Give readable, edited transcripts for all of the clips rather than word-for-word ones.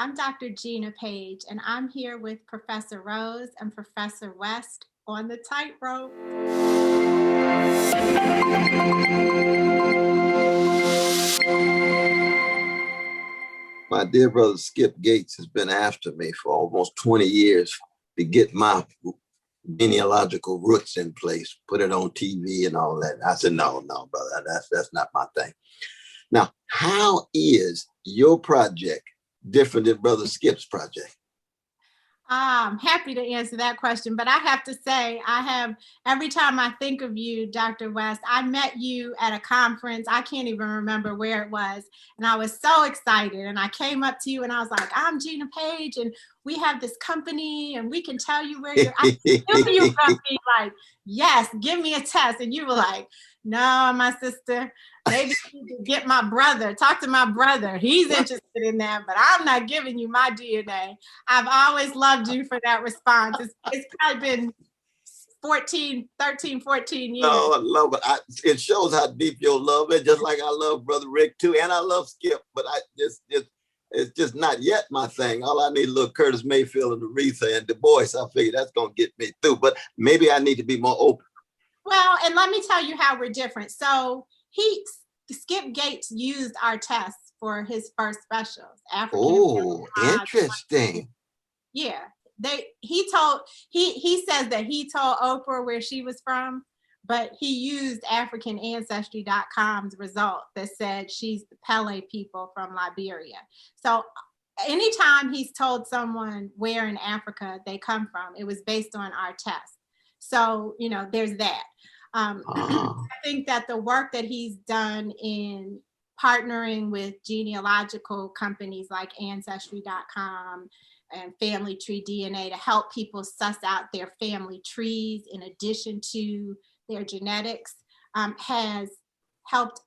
I'm Dr. Gina Paige, and I'm here with Professor Rose and Professor West on the tightrope. My dear brother Skip Gates has been after me for almost 20 years to get my genealogical roots in place, put it on TV and all that. I said, no, brother, that's not my thing. Now, how is your project different than Brother Skip's project? I'm happy to answer that question, but I have to say, every time I think of you, Dr. West, I met you at a conference. I can't even remember where it was. And I was so excited. And I came up to you and I was like, I'm Gina Paige and we have this company and we can tell you where you're. I knew you were going to be like, yes, give me a test. And you were like, no, my sister, maybe you can get my brother, talk to my brother. He's interested in that, but I'm not giving you my DNA. I've always loved you for that response. It's probably been 14 years. No, I love it. It shows how deep your love is, just like I love Brother Rick too, and I love Skip, but it's just not yet my thing. All I need is a little Curtis Mayfield and Aretha and Du Bois. I figure that's going to get me through, but maybe I need to be more open. Well, and let me tell you how we're different. So Skip Gates used our tests for his first specials. Oh, interesting. Yeah. He says that he told Oprah where she was from, but he used AfricanAncestry.com's result that said she's the Pele people from Liberia. So anytime he's told someone where in Africa they come from, it was based on our test. So, there's that. I think that the work that he's done in partnering with genealogical companies like Ancestry.com and Family Tree DNA to help people suss out their family trees in addition to their genetics has helped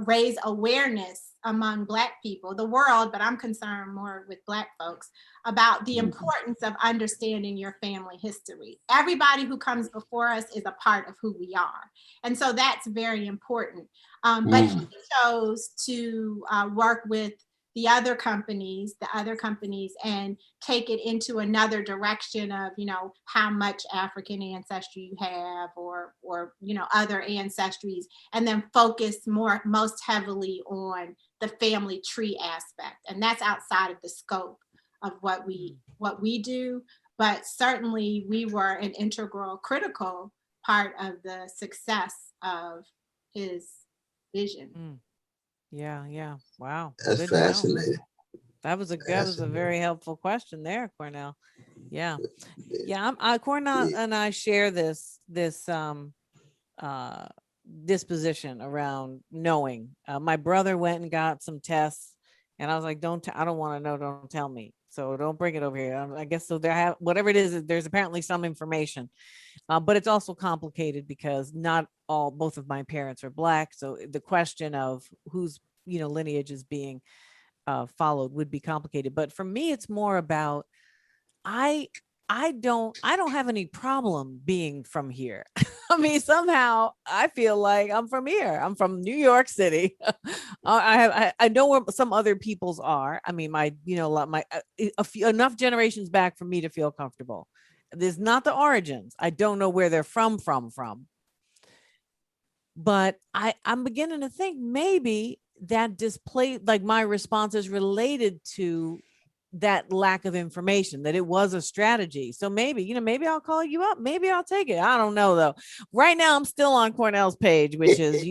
raise awareness among Black people, the world, but I'm concerned more with Black folks about the importance of understanding your family history. Everybody who comes before us is a part of who we are. And so that's very important. But he chose to work with the other companies and take it into another direction of, how much African ancestry you have or other ancestries, and then focus most heavily on the family tree aspect. And that's outside of the scope of what we do. But certainly we were an integral, critical part of the success of his vision. Yeah. Wow. That's fascinating. That was a very helpful question there, Cornel. Yeah. Cornel and I share this disposition around knowing. My brother went and got some tests, and I was like, I don't want to know. Don't tell me. So don't bring it over here. I guess so. Whatever it is, there's apparently some information, but it's also complicated because both of my parents are Black. So the question of whose lineage is being followed would be complicated. But for me, it's more about I don't have any problem being from here. I mean, somehow I feel like I'm from here. I'm from New York City. I know where some other people's are. I mean, enough generations back for me to feel comfortable. There's not the origins. I don't know where they're from. But I'm beginning to think maybe that display, like my response is related to that lack of information, that it was a strategy. So maybe I'll call you up. Maybe I'll take it. I don't know though. Right now I'm still on Cornel's page, which is,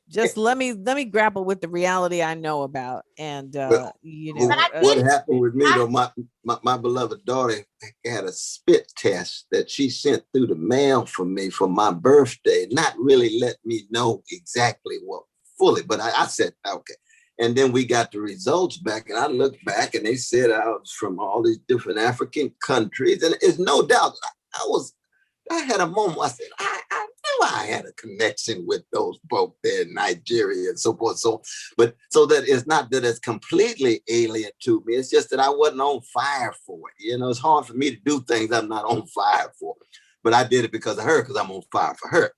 just let me grapple with the reality I know about. And, what happened with me though, my beloved daughter had a spit test that she sent through the mail for me for my birthday, not really let me know exactly what fully, but I said, okay. And then we got the results back and I looked back and they said I was from all these different African countries. And it's no doubt I had a moment. I said, I knew I had a connection with those folk there in Nigeria and so forth. So that it's not that it's completely alien to me. It's just that I wasn't on fire for it. It's hard for me to do things I'm not on fire for. But I did it because of her, because I'm on fire for her.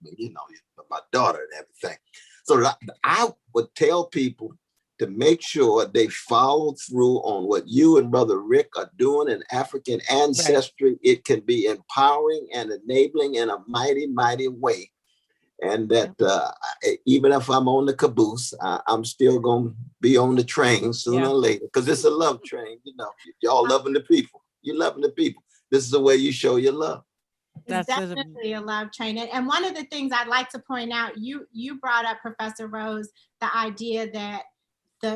My daughter and everything. So I would tell people to make sure they follow through on what you and Brother Rick are doing in African Ancestry. Right. It can be empowering and enabling in a mighty, mighty way. And that even if I'm on the caboose, I'm still going to be on the train sooner or later, because it's a love train. You know, y'all loving the people. You're loving the people. This is the way you show your love. It's definitely a love train. And one of the things I'd like to point out, you brought up, Professor Rose, the idea that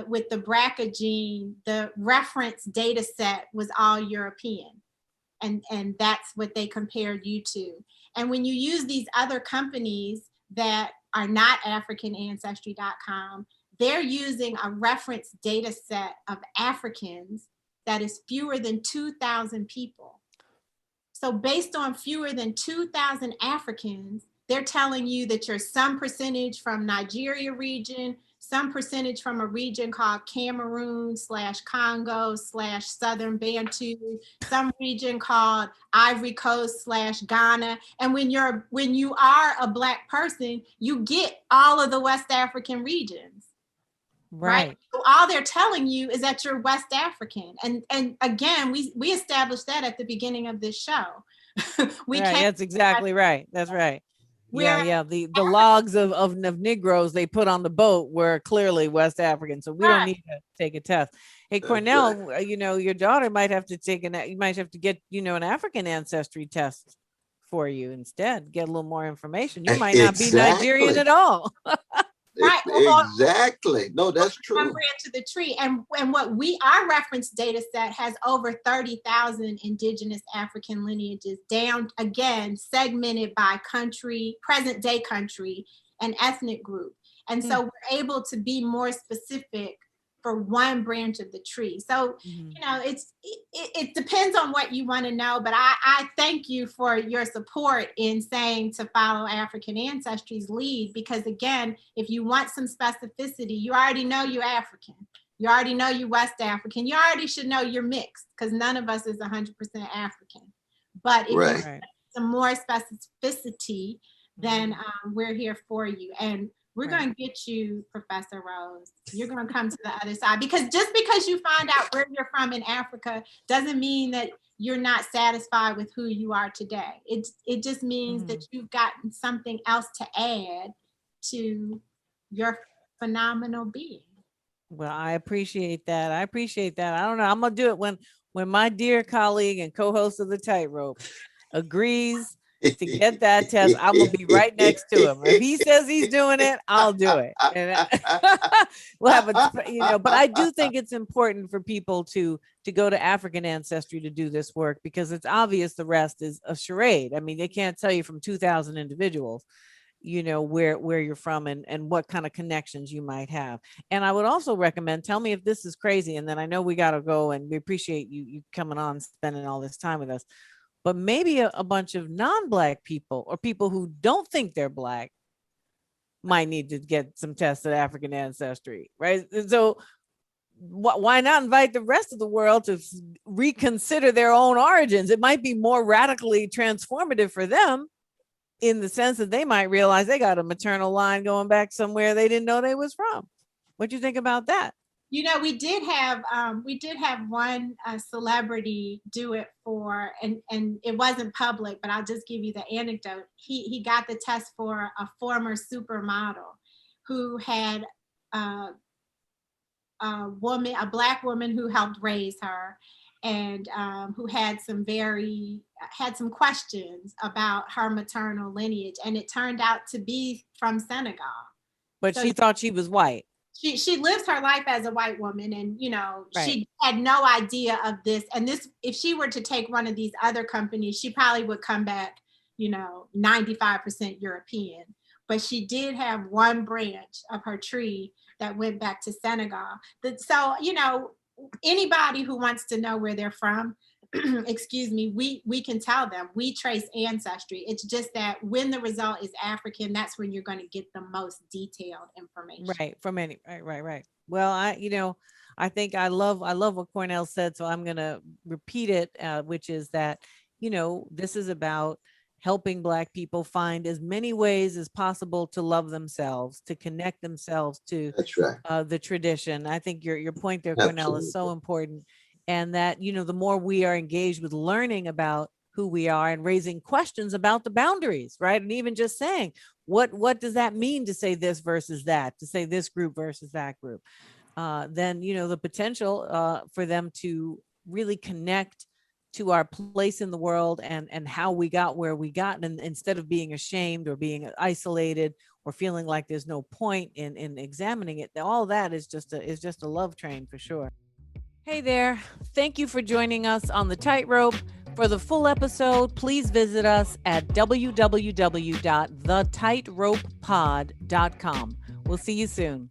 with the BRCA gene, the reference data set was all European. And that's what they compared you to. And when you use these other companies that are not AfricanAncestry.com, they're using a reference data set of Africans that is fewer than 2,000 people. So based on fewer than 2,000 Africans, they're telling you that you're some percentage from Nigeria region, some percentage from a region called Cameroon/Congo/Southern Bantu, some region called Ivory Coast/Ghana. And when you are a Black person, you get all of the West African regions. Right. So all they're telling you is that you're West African. And again, we established that at the beginning of this show. That's exactly right. That's right. The logs of Negroes they put on the boat were clearly West African. So we don't need to take a test. Hey, Cornel, your daughter might have to you might have to get, an African ancestry test for you instead. Get a little more information. You might not be Nigerian at all. Right. Exactly. No, that's true. One branch of the tree. And what our reference data set has over 30,000 indigenous African lineages, down again, segmented by country, present day country, and ethnic group. And so we're able to be more specific for one branch of the tree. So, it depends on what you want to know, but I thank you for your support in saying to follow African Ancestry's lead, because again, if you want some specificity, you already know you're African. You already know you're West African. You already should know you're mixed, because none of us is 100% African. But if you want some more specificity, then we're here for you. And we're going to get you, Professor Rose. You're going to come to the other side, because just because you find out where you're from in Africa doesn't mean that you're not satisfied with who you are today. It just means that you've gotten something else to add to your phenomenal being. Well, I appreciate that. I don't know. I'm going to do it when my dear colleague and co-host of the Tightrope agrees to get that test. I'm gonna be right next to him. If he says he's doing it, I'll do it. And we'll have but I do think it's important for people to go to African Ancestry to do this work, because it's obvious the rest is a charade. I mean, they can't tell you from 2,000 individuals, where you're from and what kind of connections you might have. And I would also recommend, tell me if this is crazy, and then I know we got to go, and we appreciate you coming on, spending all this time with us. But maybe a bunch of non-Black people or people who don't think they're Black might need to get some tests of African Ancestry, right? And so why not invite the rest of the world to reconsider their own origins? It might be more radically transformative for them, in the sense that they might realize they got a maternal line going back somewhere they didn't know they was from. What do you think about that? We did have one celebrity do it for, and it wasn't public, but I'll just give you the anecdote. He got the test for a former supermodel who had a Black woman who helped raise her, and who had some questions about her maternal lineage, and it turned out to be from Senegal. But so she thought she was white. She lives her life as a white woman, and she had no idea of this. And this, if she were to take one of these other companies, she probably would come back 95% European. But she did have one branch of her tree that went back to Senegal. So anybody who wants to know where they're from, excuse me, we can tell them. We trace ancestry. It's just that when the result is African, that's when you're going to get the most detailed information. Right. From right. Well, I think I love what Cornel said, so I'm going to repeat it, which is that, this is about helping Black people find as many ways as possible to love themselves, to connect themselves to That's right. the tradition. I think your point there, Cornel, is so important. And that, you know, the more we are engaged with learning about who we are and raising questions about the boundaries, right? And even just saying, what does that mean to say this versus that, to say this group versus that group? Then, you know, the potential for them to really connect to our place in the world and how we got where we got, and instead of being ashamed or being isolated or feeling like there's no point in examining it, all that is just a love train for sure. Hey there, thank you for joining us on The Tightrope. For the full episode, please visit us at www.thetightrope.pod.com. We'll see you soon.